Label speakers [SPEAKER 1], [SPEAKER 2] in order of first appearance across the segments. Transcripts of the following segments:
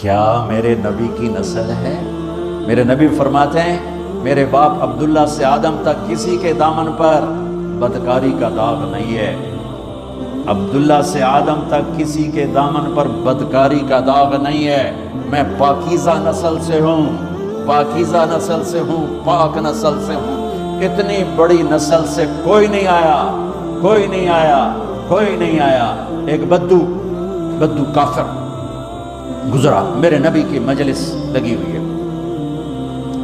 [SPEAKER 1] کیا میرے نبی کی نسل ہے؟ میرے نبی فرماتے ہیں میرے باپ عبداللہ سے آدم تک کسی کے دامن پر بدکاری کا داغ نہیں ہے۔ عبداللہ سے آدم تک کسی کے دامن پر بدکاری کا داغ نہیں ہے۔ میں پاکیزہ نسل سے ہوں، پاکیزہ نسل سے ہوں، پاک نسل سے ہوں۔ اتنی بڑی نسل سے کوئی نہیں آیا، کوئی نہیں آیا، کوئی نہیں آیا۔ ایک بدو کافر گزرا، میرے نبی کی مجلس لگی ہوئی ہے۔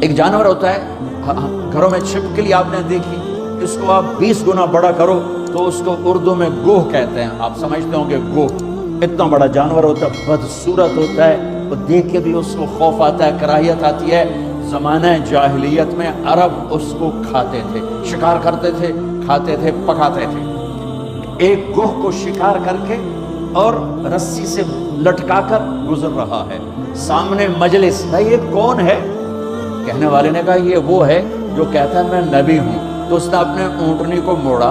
[SPEAKER 1] ایک جانور ہوتا ہے گھروں میں چھپکلی آپ نے دیکھی، اس کو آپ 20 گنا بڑا کرو تو اس کو اردو میں گوہ کہتے ہیں، آپ سمجھتے ہوں کہ گوہ اتنا بڑا جانور ہوتا ہے، بدصورت ہوتا ہے، وہ دیکھ کے بھی اس کو خوف آتا ہے، کراہیت آتی ہے۔ زمانہ جاہلیت میں عرب اس کو کھاتے تھے، شکار کرتے تھے، کھاتے تھے، پکاتے تھے۔ ایک گوہ کو شکار کر کے اور رسی سے لٹکا کر گزر رہا ہے، سامنے مجلس، بھائی یہ کون ہے؟ کہنے والے نے کہا یہ وہ ہے جو کہتا ہے میں نبی ہوں۔ تو اس نے اپنے اونٹنی کو موڑا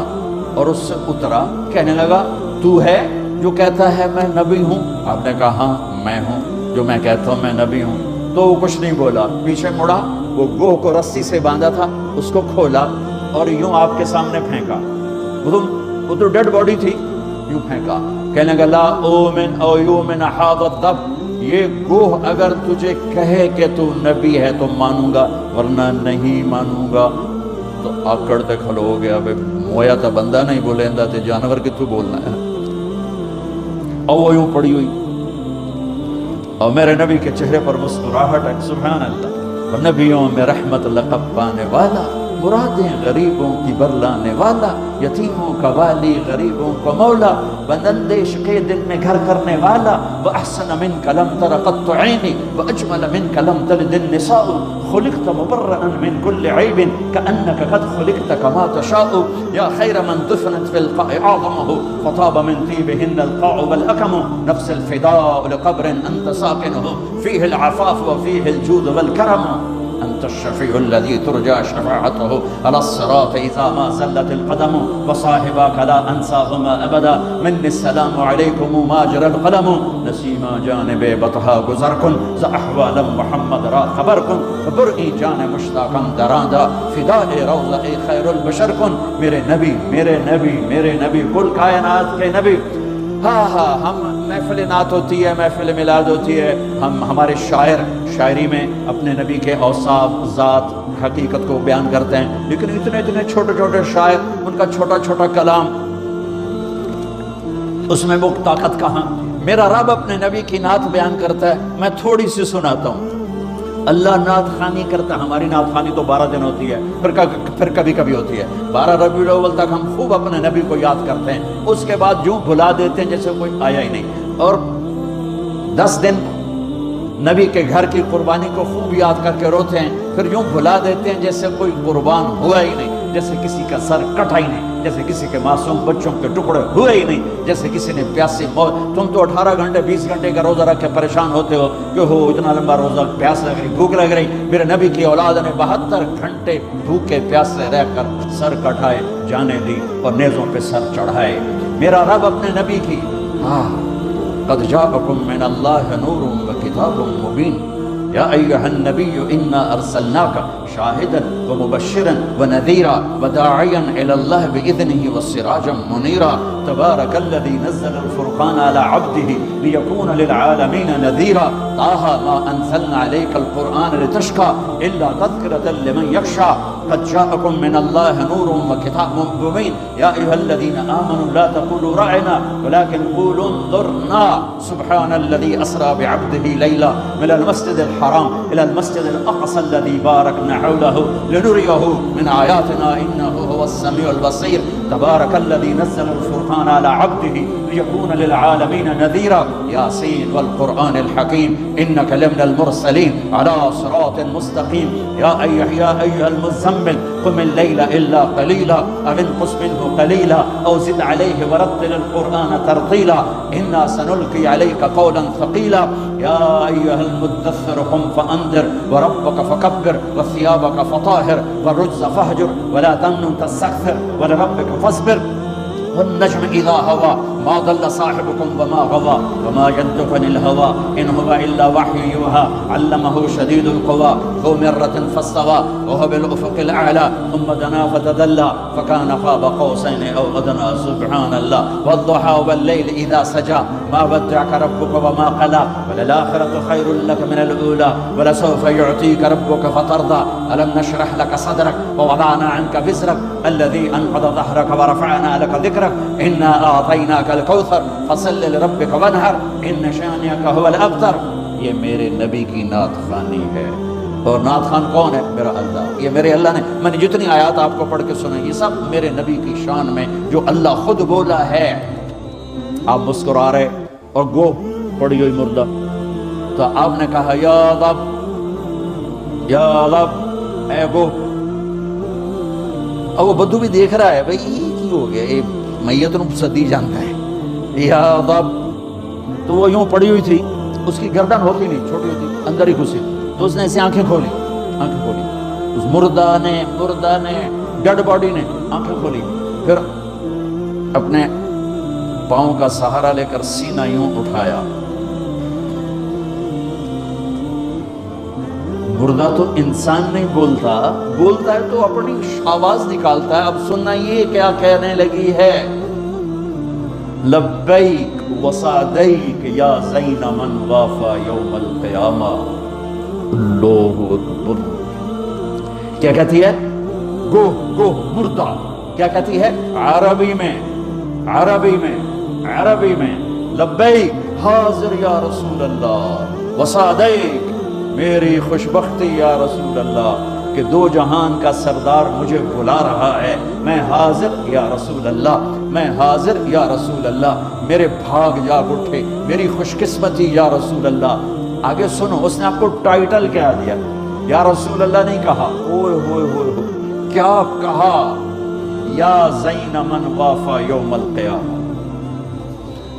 [SPEAKER 1] اور اس سے اترا، کہنے لگا تو ہے جو کہتا ہے میں نبی ہوں؟ آپ نے کہا ہاں میں ہوں جو میں کہتا ہوں میں نبی ہوں۔ تو وہ کچھ نہیں بولا، پیچھے مڑا، وہ گوہ کو رسی سے باندھا تھا اس کو کھولا اور یوں آپ کے سامنے پھینکا، وہ تو ڈیڈ باڈی تھی، یوں پھینکا، کہنے لگا لا اومن او یومن ھذا الضب، یہ گوہ اگر تجھے کہے کہ تو نبی ہے تو مانوں گا ورنہ نہیں مانوں گا۔ تو آکڑ تے کھلو ہو گیا، بے مویا تا بندہ نہیں بولیندا تے جانور کی تو بولنا ہے۔ اور وہ یوں پڑی ہوئی اور میرے نبی کے چہرے پر مسکراہٹ ہے، سبحان اللہ۔ اور نبیوں میں رحمت لقب پانے والا، مرادیں غریبوں کی برلانے والا، یتیموں کا والی، غریبوں کا مولا، بندندیش کے دل میں گھر کرنے والا، وَأَحْسَنَ مِنْكَ لَمْ تَرَ قَطُّ عَيْنِي وَأَجْمَلَ مِنْكَ لَمْ تَلِدِ النِّسَاءُ خُلِقْتَ مُبَرَّأً مِنْ كُلِّ عَيْبٍ كَأَنَّكَ قَدْ خُلِقْتَ كَمَا تَشَاءُ يَا خَيْرَ مَنْ دُفِنَتْ فِي الْقَاعِ أَعْظَمُهُ فَطَابَ مِنْ طِيبِهِنَّ الْقَاعُ وَالْأَكَمُ نَفْسِ الْفِدَاءُ لِقَبْرٍ أَنْتَ سَاكِنُهُ فِيهِ الْعَفَافُ وَفِيهِ الْجُودُ وَالْكَرَمُ أنت الشفيع الذي ترجى شفاعته على الصراط إذا ما زلت القدم وصاحبك لا أنساهما أبدا مني السلام عليكم ماجر القلم نسيما جانب بطها گزركن ز أحوال محمد را خبركن برئي جان مشتاقا درادا فداء روضة خير البشر کن۔ میرے نبی میرے نبی میرے نبی، کل کائنات کے نبی۔ ہاں ہم محفل نعت ہوتی ہے، محفل میلاد ہوتی ہے، ہمارے شاعر شاعری میں اپنے نبی کے اوصاف، ذات، حقیقت کو بیان کرتے ہیں، لیکن اتنے چھوٹے چھوٹے شاعر، ان کا چھوٹا چھوٹا کلام، اس میں وہ طاقت کہاں؟ میرا رب اپنے نبی کی نعت بیان کرتا ہے، میں تھوڑی سی سناتا ہوں۔ اللہ نعت خوانی کرتا ہے، ہماری نعت خوانی تو 12 دن ہوتی ہے، پھر کبھی کبھی ہوتی ہے 12 ربیع الاول تک ہم خوب اپنے نبی کو یاد کرتے ہیں، اس کے بعد یوں بھلا دیتے ہیں جیسے کوئی آیا ہی نہیں، اور 10 دن نبی کے گھر کی قربانی کو خوب یاد کر کے روتے ہیں، پھر یوں بھلا دیتے ہیں جیسے کوئی قربان ہوا ہی نہیں، جیسے کسی کا سر کٹا ہی نہیں، جیسے کسی کے معصوم بچوں کے ٹکڑے ہوئے ہی نہیں، جیسے کسی نے پیاسی موت۔ تم تو 18 گھنٹے 20 گھنٹے کا روزہ رکھ کے پریشان ہوتے ہو کہ ہو اتنا لمبا روزہ، پیاس لگ رہی، بھوک لگ رہی۔ میرے نبی کی اولاد نے 72 گھنٹے بھوکے پیاسے رہ کر سر کٹائے، جانے دی اور نیزوں پہ سر چڑھائے۔ میرا رب اپنے نبی کی قد جاءکم من اللہ نور وکتاب مبین یا ایہا النبی انا ارسلناک شاہدا ومبشرا ونذیرا وداعیا الی اللہ باذنہ وسراجا منیرا تبارک الذی نزل الفرقان علی عبدہ لیکون للعالمین نذیرا طٰہ ما انزلنا علیک القرآن لتشقى الا تذکرۃ لمن یخشى قد جاءکم من اللہ نور وکتاب مبین یا ایہا الذین آمنوا لا تقولوا رعنا ولكن قولوا انظرنا سبحان الذي اسرى بعبده ليلا من المسجد الحرام الى المسجد الاقصى الذي باركنا حوله لنريه من آياتنا انه هو السميع البصير تبارك الذي نزل الفرقان على عبده ليكون للعالمين نذيرا ياسين والقرآن الحكيم انك لمن المرسلين على صراط مستقيم يا ايها المزمل قم الليل الا قليلا او انقص منه قليلا او زد عليه ورتل القرآن ترتيلا انا سنلقي عليك قولا ثقيلا يا ايها المدثر قم فانذر وربك فكبر وثيابك فطاهر والرجز فاهجر ولا تمنن تستكثر ولربك فاصبر والنجم اذا هوى ما ضل صاحبكم وما غوى وما ينطق عن الهوى ان هو الا وحي يوحى علمه شديد القوى ذو مرة فاستوى وهو بالافق الاعلى ثم دنا فتدلى فكان قاب قوسين او ادنى سبحان الله والضحى والليل اذا سجى ما ودعك ربك وما قلى وللآخرة خير لك من الأولى ولسوف يعطيك ربك فترضى ألم نشرح لك صدرك ووضعنا عنك وزرك الذي أنقض ظهرك ورفعنا لك ذكرك إنا أعطيناك الكوثر فصل لربك وانحر إن شانئك هو الأبتر. یہ میرے نبی کی نعت خوانی ہے. اور نعت خان کون ہے؟ میرا اللہ. یہ میرے اللہ نے، میں نے جتنی آیات آپ کو پڑھ کے سنائی یہ سب میرے نبی کی شان میں جو اللہ خود بولا ہے. آپ مسکرا رہے اور گو پڑی ہوئی مردہ تو آپ نے کہا یا رب اے گو. اب وہ بدو بھی دیکھ رہا ہے بھئی یہ کی ہو گیا، یہ میت نو صدی جانتا ہے. یا رب تو وہ یوں پڑی ہوئی تھی، اس کی گردن ہوتی نہیں، چھوٹی ہوتی، اندر ہی گھسی. تو اس نے ایسے آنکھیں کھولی اس مردہ نے ڈیڈ باڈی نے آنکھیں کھولی، پھر اپنے پاؤں کا سہارا لے کر سینہ یوں اٹھایا. مردہ تو انسان نہیں بولتا ہے تو اپنی آواز نکالتا ہے. اب سننا یہ کیا کہنے لگی ہے، لبیک وسعدیک یا زین من وافا یوم القیامہ. اللہ اکبر. کیا کہتی ہے؟ گو مردہ. کیا کہتی ہے؟ عربی میں لبیک حاضر یا رسول اللہ، وسعدیک میری خوشبختی یا رسول اللہ کہ دو جہان کا سردار مجھے بلا رہا ہے. میں حاضر یا رسول اللہ، میں حاضر یا رسول اللہ. میرے بھاگ جاگ اٹھے، میری خوش قسمتی یا رسول اللہ. آگے سنو، اس نے آپ کو ٹائٹل کیا دیا؟ یا رسول اللہ نہیں کہا. اوئے ہوئے کیا کہا؟ یا زین من وافا یوم القیامہ.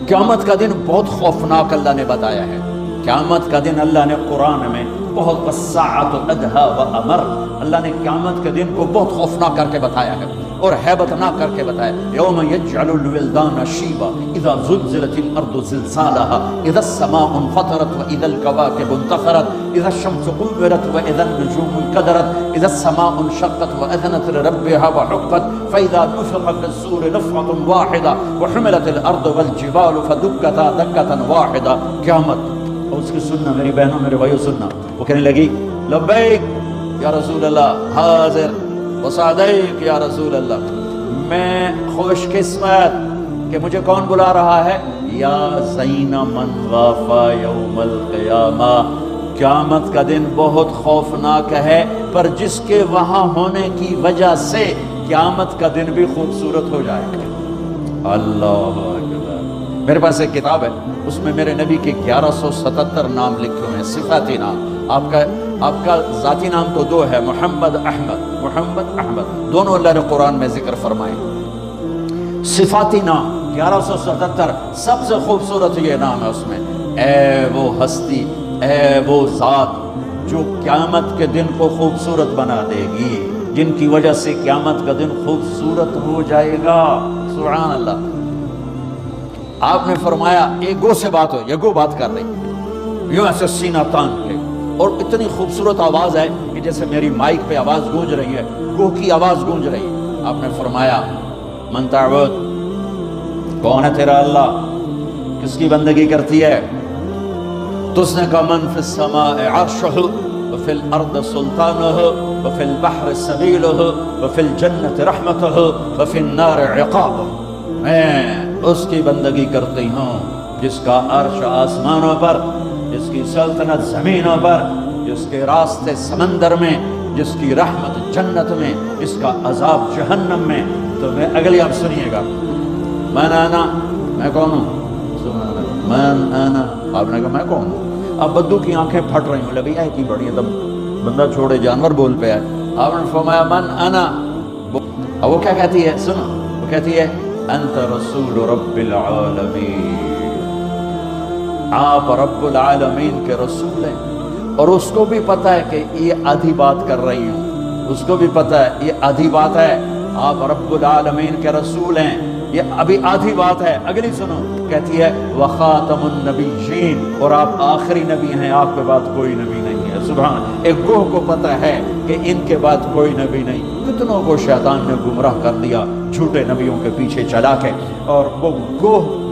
[SPEAKER 1] قیامت کا دن بہت خوفناک اللہ نے بتایا ہے. قیامت کا دن اللہ نے قرآن میں بہت والساعۃ ادھیٰ وامر، اللہ نے قیامت کے دن کو بہت خوفناک کر کے بتایا ہے اور ہیبتناک کر کے بتایا. یوم یجعل الولدان شیبا اذا زلزلت الارض زلزالها اذا السماء انفطرت واذا الكواكب انتثرت اذا الشمس كورت واذا النجوم انكدرت اذا السماء انشقت واذنت لربها وحقت فاذا نفخ في الصور نفخة واحدة وحملت الارض والجبال فدكتا دكة واحدة. قیامت. اور اس کی سننا میری بہنوں میرے بھائیوں سننا. وہ کہنے لگی لبیک یا رسول اللہ، حاضر وسعدیک یا رسول اللہ. میں خوش قسمت کہ مجھے کون بلا رہا ہے؟ یا زین من وافا یوم القیامہ. قیامت کا دن بہت خوفناک ہے، پر جس کے وہاں ہونے کی وجہ سے قیامت کا دن بھی خوبصورت ہو جائے گا. اللہ اکبر. میرے پاس ایک کتاب ہے، اس میں میرے نبی کے 1177 نام لکھے ہوئے ہیں، صفاتی نام. آپ کا ذاتی نام تو دو ہے، محمد احمد دونوں اللہ نے قرآن میں ذکر فرمائے. صفاتی نام 1177 سب سے خوبصورت یہ نام ہے. اس میں اے وہ ہستی، اے وہ ذات جو قیامت کے دن کو خوبصورت بنا دے گی، جن کی وجہ سے قیامت کا دن خوبصورت ہو جائے گا. سبحان اللہ. آپ نے فرمایا ایک گو سے بات ہو، یہ گو بات کر رہی یوں ایسے سینہ تان کے، اور اتنی خوبصورت آواز ہے کہ جیسے میری مائک پہ آواز گونج رہی ہے، گو کی آواز گونج رہی ہے. آپ نے فرمایا من تعبد، کون ہے تیرا اللہ، کس کی بندگی کرتی ہے؟ تو اس نے کہا من فی السماء عرشہ وفی الارض سلطانہ وفی البحر سبیلہ وفی الجنت رحمتہ وفی النار عقابہ. میں اس کی بندگی کرتی ہوں جس کا عرش آسمانوں پر، جس کی سلطنت زمینوں پر، جس کے راستے سمندر میں، جس کی رحمت جنت میں، جس کا عذاب جہنم میں. تو میں اگلی آپ سنیے گا. من انا، میں کون ہوں؟ من انا. آپ نے کہا میں کون ہوں؟ اب بدو کی آنکھیں پھٹ رہی ہوں، لگی ہے کی بڑی ہے، بندہ چھوڑے جانور بول پہ ہے. آپ نے فرمایا من انا. اب وہ کیا کہتی ہے؟ سنو، وہ کہتی ہے انت رسول رب العالمین، آپ رب العالمین کے رسول ہیں. اور اس کو بھی پتہ ہے کہ یہ آدھی بات کر رہی ہوں، اس کو بھی پتہ ہے یہ آدھی بات ہے. آپ رب العالمین کے رسول ہیں، یہ ابھی آدھی بات ہے، اگلی سنو، کہتی ہے وخاتم النبیین، اور آپ آخری نبی ہیں، آپ کے بعد کوئی نبی نہیں ہے۔ سبحان، ایک گروہ کو پتہ ہے کہ ان کے بعد کوئی نبی نہیں۔ کتنوں کو شیطان نے گمراہ کر دیا جھوٹے نبیوں کے پیچھے چلا کے، اور وہ گروہ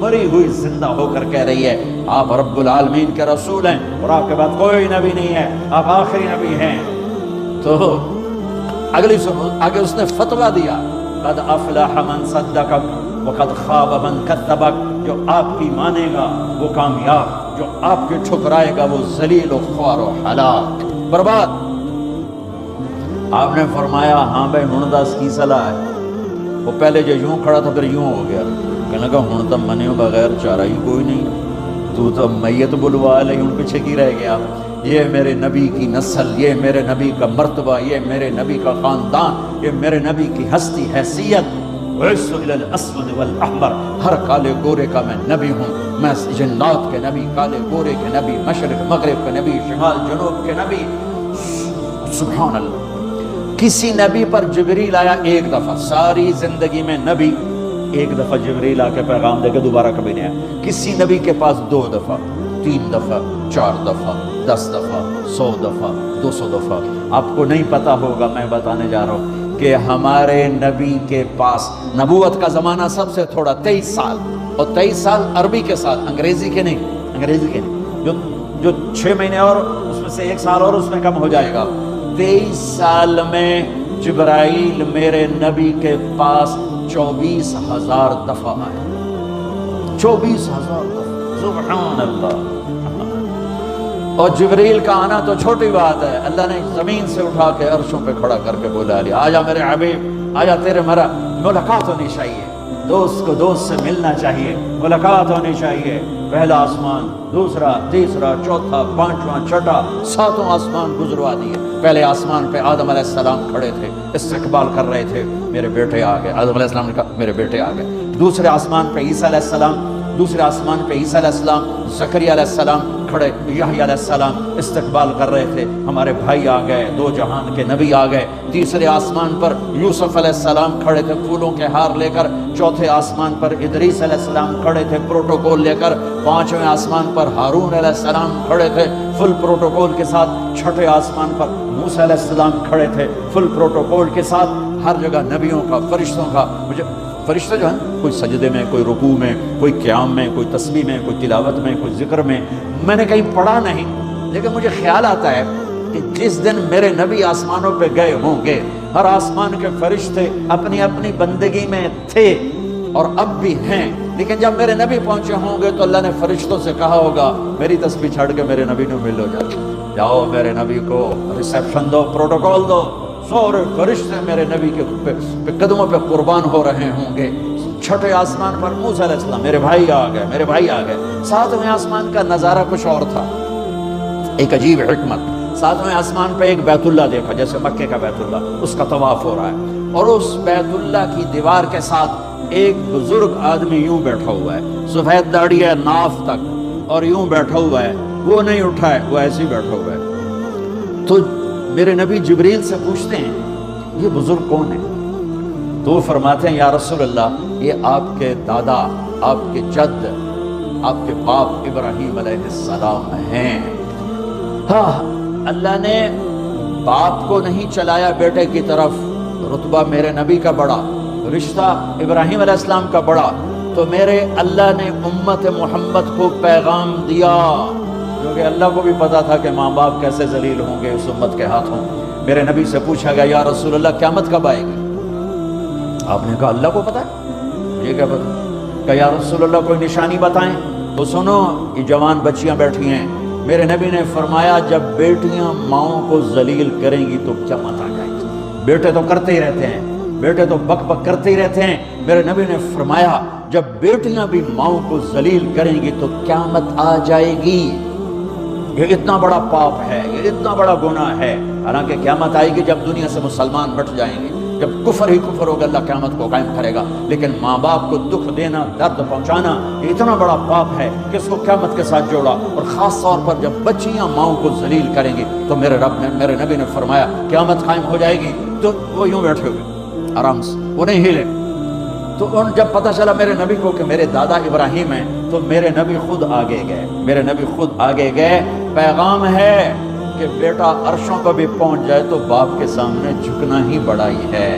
[SPEAKER 1] مری ہوئی زندہ ہو کر کہہ رہی ہے آپ رب العالمین کے رسول ہیں اور آپ کے بعد کوئی نبی نہیں ہے، آپ آخری نبی ہیں۔ تو اگلی سنو، آگے اس نے فتویٰ دیا قد افلح من صدقک وقد خواب من کذبک، جو آپ کی مانے گا وہ کامیاب، جو آپ کی ٹھکرائے گا وہ ذلیل و خوار و ہلاک، برباد۔ آپ نے فرمایا ہاں بھائی ہن دس کی صلاح ہے؟ وہ پہلے جو یوں کھڑا تھا پھر یوں ہو گیا، کہنے لگا ہن تو منیو بغیر چارہ ہی کوئی نہیں، تو میت بلوا لے، ہن پیچھے کی رہ گیا؟ یہ میرے نبی کی نسل، یہ میرے نبی کا مرتبہ، یہ میرے نبی کا خاندان، یہ میرے نبی کی ہستی حیثیت، وَعِسُّ إِلَى الْأَسْوَدِ وَالْأَحْمَرِ، ہر کالے گورے کا میں نبی ہوں، میں جنات کے نبی، کالے گورے کے نبی، مشرق مغرب کے نبی، شمال جنوب کے نبی۔ سبحان اللہ۔ کسی نبی پر جبریل آیا ایک دفعہ، ساری زندگی میں نبی ایک دفعہ جبریل آ کے پیغام دے کے دوبارہ کبھی نہیں آیا۔ کسی نبی کے پاس 2 دفعہ، 3 دفعہ، 4 دفعہ، 10 دفعہ، 100 دفعہ، 200 دفعہ۔ آپ کو نہیں پتا ہوگا، میں بتانے جا رہا ہوں کہ ہمارے نبی کے پاس نبوت کا زمانہ سب سے تھوڑا 23 سال، اور 23 سال عربی کے ساتھ، انگریزی کے نہیں، انگریزی کے نہیں، جو 6 مہینے اور اس میں سے 1 سال اور اس میں کم ہو جائے گا۔ 23 سال میں جبرائیل میرے نبی کے پاس 24,000 دفعہ آئے، 24,000 دفعہ، سبحان اللہ۔ اور جبریل کا آنا تو چھوٹی بات ہے، اللہ نے زمین سے اٹھا کے عرشوں پہ کھڑا کر کے بولا لیا آجا میرے حبیب، آجا تیرے مرا ملاقات ہونی چاہیے، دوست کو دوست سے ملنا چاہیے، ملاقات ہونی چاہیے۔ پہلا آسمان، دوسرا، تیسرا، چوتھا، پانچواں، چھٹا، 7واں آسمان گزروا دیے۔ پہلے آسمان پہ آدم علیہ السلام کھڑے تھے، استقبال کر رہے تھے، میرے بیٹے آ گئے، آدم علیہ السلام نے کہا میرے بیٹے آ گئے۔ دوسرے آسمان پہ عیسیٰ علیہ السلام، دوسرے آسمان پہ عیسیٰ علیہ السلام، زکریا علیہ السلام کھڑے، یحییٰ علیہ السلام استقبال کر رہے تھے، ہمارے بھائی آ گئے، 2 جہان کے نبی آ گئے۔ تیسرے آسمان پر یوسف علیہ السلام کھڑے تھے پھولوں کے ہار لے کر، چوتھے آسمان پر ادریس علیہ السلام کھڑے تھے پروٹوکول لے کر، 5ویں آسمان پر ہارون علیہ السلام کھڑے تھے فل پروٹوکول کے ساتھ، 6ٹھے آسمان پر موسیٰ علیہ السلام کھڑے تھے فل پروٹوکول کے ساتھ۔ ہر جگہ نبیوں کا، فرشتوں کا، مجھے فرشتے جو ہیں کوئی سجدے میں، کوئی رکوع میں، کوئی قیام میں، کوئی تسبیح میں، کوئی تلاوت میں، کوئی ذکر میں، میں نے کہیں پڑھا نہیں، لیکن مجھے خیال آتا ہے کہ جس دن میرے نبی آسمانوں پہ گئے ہوں گے، ہر آسمان کے فرشتے اپنی اپنی بندگی میں تھے اور اب بھی ہیں، لیکن جب میرے نبی پہنچے ہوں گے تو اللہ نے فرشتوں سے کہا ہوگا میری تسبیح چھڑ کے میرے نبی نے ملو، جاؤ میرے نبی کو ریسیپشن دو، پروٹوکول دو۔ سورے فرشتے میرے نبی کے قدموں پہ قربان ہو رہے ہوں گے۔ 6ٹھے آسمان پر موسیٰ علیہ السلام، میرے بھائی آ گئے، میرے بھائی آ گئے۔ 7ویں آسمان کا نظارہ کچھ اور تھا، ایک عجیب حکمت۔ 7ویں آسمان پہ ایک بیت اللہ دیکھا، جیسے مکے کا بیت اللہ، اس کا طواف ہو رہا ہے، اور اس بیت اللہ کی دیوار کے ساتھ ایک بزرگ آدمی یوں بیٹھا ہوا ہے، سفید داڑھی ہے ناف تک، اور یوں بیٹھا ہوا ہے، وہ نہیں اٹھا ہے، وہ ایسے ہی بیٹھا ہوا ہے۔ تو میرے نبی جبریل سے پوچھتے ہیں یہ بزرگ کون ہے؟ تو وہ فرماتے ہیں یا رسول اللہ یہ آپ کے دادا، آپ کے جد، آپ کے باپ ابراہیم علیہ السلام ہیں۔ ہاں، اللہ نے باپ کو نہیں چلایا بیٹے کی طرف، رتبہ میرے نبی کا بڑا، رشتہ ابراہیم علیہ السلام کا بڑا، تو میرے اللہ نے امت محمد کو پیغام دیا، کیونکہ اللہ کو بھی پتا تھا کہ ماں باپ کیسے ذلیل ہوں گے اس امت کے ہاتھوں۔ میرے نبی سے پوچھا گیا یا رسول اللہ قیامت کب آئے گی؟ آپ نے کہا اللہ کو پتا ہے، مجھے کیا پتا؟ کہ یا رسول اللہ کوئی نشانی بتائیں۔ تو سنو، یہ جوان بچیاں بیٹھی ہیں، میرے نبی نے فرمایا جب بیٹیاں ماؤں کو ذلیل کریں گی تو قیامت آ جائے گی۔ بیٹے تو کرتے ہی رہتے ہیں، بیٹے تو بک بک کرتے ہی رہتے ہیں، میرے نبی نے فرمایا جب بیٹیاں بھی ماؤں کو ذلیل کریں گی تو قیامت آ جائے گی۔ یہ اتنا بڑا پاپ ہے، یہ اتنا بڑا گناہ ہے، حالانکہ قیامت آئے گی جب دنیا سے مسلمان مٹ جائیں گے، جب کفر ہی کفر ہوگا، اللہ قیامت کو قائم کرے گا، لیکن ماں باپ کو دکھ دینا، درد پہنچانا یہ اتنا بڑا پاپ ہے کہ اس کو قیامت کے ساتھ جوڑا، اور خاص طور پر جب بچیاں ماؤں کو ذلیل کریں گی تو میرے نبی نے فرمایا قیامت قائم ہو جائے گی۔ تو وہ یوں بیٹھے ہوئے آرام سے، وہ نہیں ہلے، تو ان جب پتہ چلا میرے نبی کو کہ میرے دادا ابراہیم ہیں تو میرے نبی خود آگے گئے، میرے نبی خود آگے گئے۔ پیغام ہے کہ بیٹا عرشوں کو بھی پہنچ جائے تو باپ کے سامنے جھکنا ہی بڑائی ہے،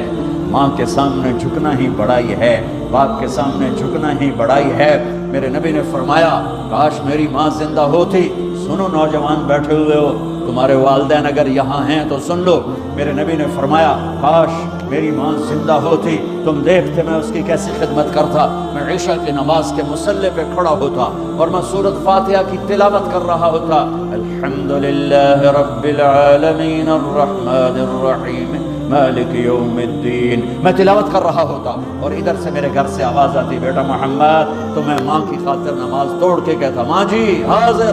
[SPEAKER 1] ماں کے سامنے جھکنا ہی بڑائی ہے، باپ کے سامنے جھکنا ہی بڑائی ہے۔ میرے نبی نے فرمایا کاش میری ماں زندہ ہوتی۔ سنو نوجوان بیٹھے ہوئے ہو، تمہارے والدین اگر یہاں ہیں تو سن لو، میرے نبی نے فرمایا کاش میری ماں زندہ ہوتی، تم دیکھتے میں اس کی کیسی خدمت کرتا، میں عشاء کی نماز کے مصلی پہ کھڑا ہوتا اور میں سورۃ فاتحہ کی تلاوت کر رہا ہوتا، الحمدللہ رب العالمین الرحمن الرحیم مالک یوم الدین، میں تلاوت کر رہا ہوتا اور ادھر سے میرے گھر سے آواز آتی بیٹا محمد، تو میں ماں کی خاطر نماز توڑ کے کہتا ماں جی حاضر،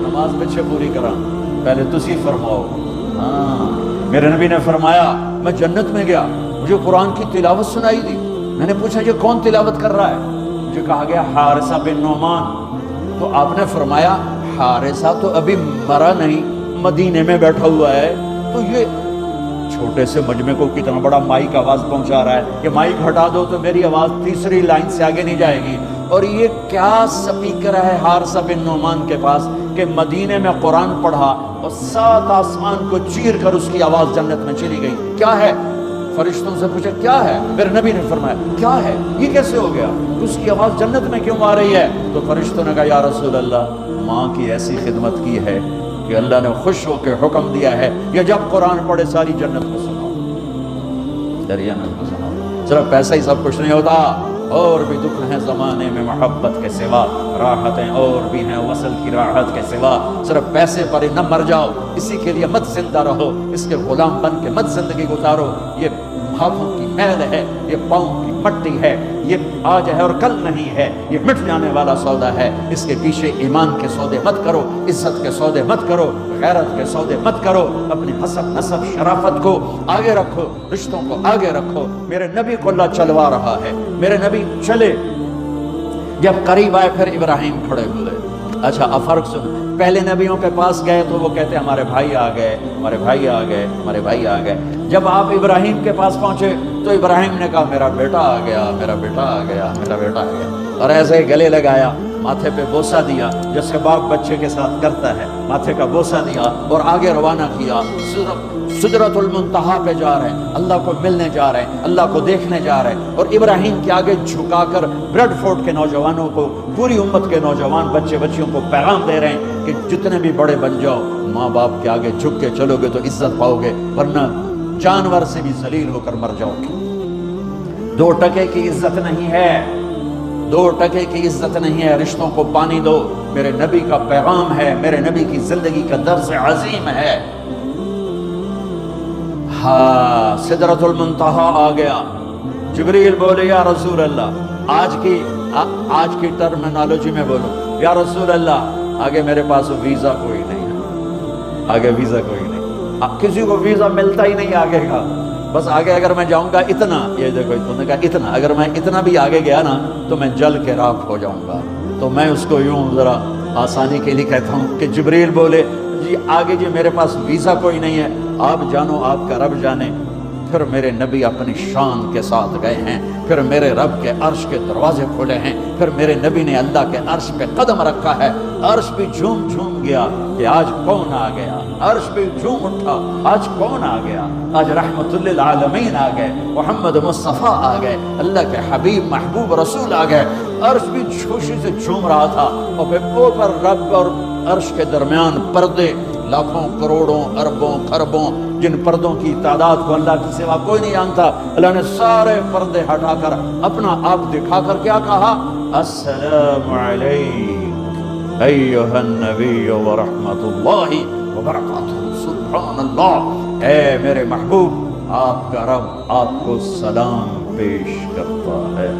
[SPEAKER 1] نماز پیچھے پوری کرا، پہلے تسی فرماؤ۔ ہاں میرے نبی نے فرمایا میں جنت میں گیا، مجھے قرآن کی تلاوت سنائی دی، میں نے پوچھا یہ کون تلاوت کر رہا ہے؟ مجھے کہا گیا حارثہ بن نعمان۔ تو آپ نے فرمایا حارثہ تو ابھی مرا نہیں، مدینے میں بیٹھا ہوا ہے، تو یہ چھوٹے سے مجمع کو کتنا بڑا مائک آواز پہنچا رہا ہے کہ مائک ہٹا دو تو میری آواز تیسری لائن سے آگے نہیں جائے گی، اور یہ کیا سپیکر ہے حارثہ بن نعمان کے پاس کہ مدینے میں قرآن پڑھا اور 7 آسمان کو چیر کر اس کی آواز جنت میں چلی گئی۔ کیا ہے؟ فرشتوں سے پوچھا کیا ہے؟ میرے نبی نے فرمایا کیا ہے، یہ کیسے ہو گیا، اس کی آواز جنت میں کیوں آ رہی ہے؟ تو فرشتوں نے کہا یا رسول اللہ ماں کی ایسی خدمت کی ہے کہ اللہ نے خوش ہو کے حکم دیا ہے یہ جب قرآن پڑھے ساری جنت کو سناؤ، دریانت کو سناؤ۔ صرف پیسہ ہی سب کچھ نہیں ہوتا، اور بھی دکھ ہیں زمانے میں محبت کے سوا، راحتیں اور بھی ہیں وصل کی راحت کے سوا، صرف پیسے پر ہی نہ مر جاؤ، اسی کے لیے مت زندہ رہو، اس کے غلام بن کے مت زندگی گزارو۔ یہ ہاتھوں کی میل ہے، یہ پاؤں کی مٹی ہے، یہ آج ہے اور کل نہیں ہے، یہ مٹ جانے والا سودا ہے، اس کے پیچھے ایمان کے سودے مت کرو، عزت کے سودے مت کرو، غیرت کے سودے مت کرو، اپنی حسب نسب شرافت کو آگے رکھو، رشتوں کو آگے رکھو۔ میرے نبی کو اللہ چلوا رہا ہے، میرے نبی چلے، جب قریب آئے پھر ابراہیم کھڑے ہوئے۔ اچھا اب فرق سن، پہلے نبیوں کے پاس گئے تو وہ کہتے ہمارے بھائی آ گئے، ہمارے بھائی آ گئے، ہمارے بھائی آ گئے۔ جب آپ ابراہیم کے پاس پہنچے تو ابراہیم نے کہا میرا بیٹا آ گیا، میرا بیٹا آ گیا، میرا بیٹا آ گیا، اور ایسے ہی گلے لگایا، ماتھے پہ بوسہ دیا جس کے باپ بچے کے ساتھ کرتا ہے، ماتھے کا بوسہ دیا اور آگے روانہ کیا۔ سدرۃ المنتہا پہ جا رہے ہیں، اللہ کو ملنے جا رہے ہیں، اللہ کو دیکھنے جا رہے ہیں، اور ابراہیم کے آگے جھکا کر بریڈ فورٹ کے نوجوانوں کو، پوری امت کے نوجوان بچے بچیوں کو پیغام دے رہے ہیں کہ جتنے بھی بڑے بن جاؤ، ماں باپ کے آگے جھک کے چلو گے تو عزت پاؤ گے، ورنہ جانور سے بھی ذلیل ہو کر مر جاؤ گے۔ 2 ٹکے کی عزت نہیں ہے، 2 ٹکے کی عزت نہیں ہے، رشتوں کو پانی دو۔ میرے نبی کا پیغام ہے، میرے نبی کی زندگی کا درس عظیم ہے۔ ہاں سدرۃ المنتہا آ گیا، جبریل بولے یا رسول اللہ، آج کی ٹرمینالوجی میں بولو، یا رسول اللہ آگے میرے پاس ویزا کوئی نہیں ہے، آگے ویزا کوئی نہیں، کسی کو ویزا ملتا ہی نہیں آگے کا، بس آگے اگر میں جاؤں گا اتنا، یہ دیکھو انہوں نے کہا اتنا، اگر میں اتنا بھی آگے گیا نا تو میں جل کے راکھ ہو جاؤں گا۔ تو میں اس کو یوں ذرا آسانی کے لیے کہتا ہوں کہ جبریل بولے جی آگے جی میرے پاس ویزا کوئی نہیں ہے، آپ جانو آپ کا رب جانے۔ پھر میرے نبی اپنی شان کے ساتھ گئے ہیں، پھر میرے رب کے عرش کے دروازے کھولے ہیں، پھر میرے نبی نے اللہ کے عرش پہ قدم رکھا ہے، عرش بھی جھوم جھوم گیا کہ آج کون آ گیا، عرش بھی جھوم اٹھا آج کون آ گیا، آج رحمت للعالمین آ گئے، محمد مصطفیٰ آ گئے، اللہ کے حبیب محبوب رسول آ گئے۔ عرش بھی خوشی سے جھوم رہا تھا، اور پھر اوپر رب اور عرش کے درمیان پردے، لاکھوں کروڑوں اربوں خربوں، جن پردوں کی تعداد کو اللہ کی سوا کوئی نہیں جانتا، اللہ نے سارے پردے ہٹا کر اپنا آپ دکھا کر کیا کہا، السلام علیک ایھا النبی ورحمۃ اللہ وبرکاتہ۔ سبحان اللہ، اے میرے محبوب، آپ کا رب آپ کو سلام پیش کرتا ہے۔